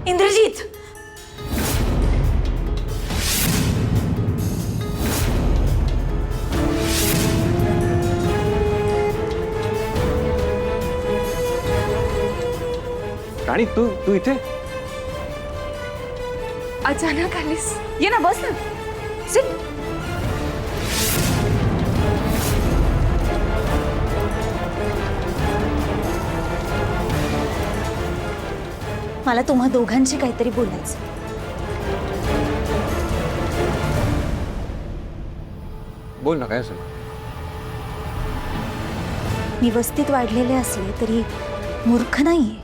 इंद्रजीत, राणी तू तू इथे? अचानक आलीस, ये ना, बस ना, सिट. मला तुम्हा दोघांशी काहीतरी बोलायचं. बोल ना, काय असेल? मी वस्तीत वाढलेले असले तरी मूर्ख नाहीये.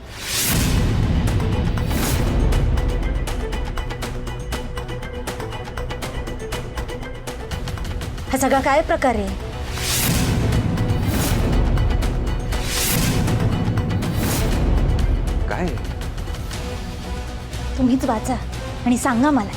हा सगळा काय प्रकार आहे? काय? तुम्हीच वाचा आणि सांगा मला.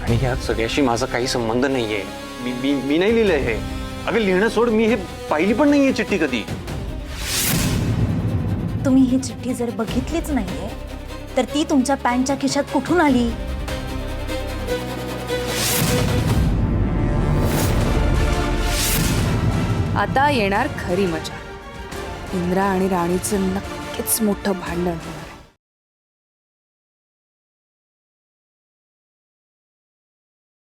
आणि ह्यात सगळ्याशी माझा काही संबंध नाहीये. मी नाही लिहिलंय हे. अगं लिहिणं सोड, मी हे पाहिली पण नाहीये चिठ्ठी कधी. तुम्ही ही चिठ्ठी जर बघितलीच नाहीये तर ती तुमच्या पॅन्टच्या खिशात कुठून आली? आता येणार खरी मजा. इंद्रा आणि राणीचं नक्कीच मोठं भांडण.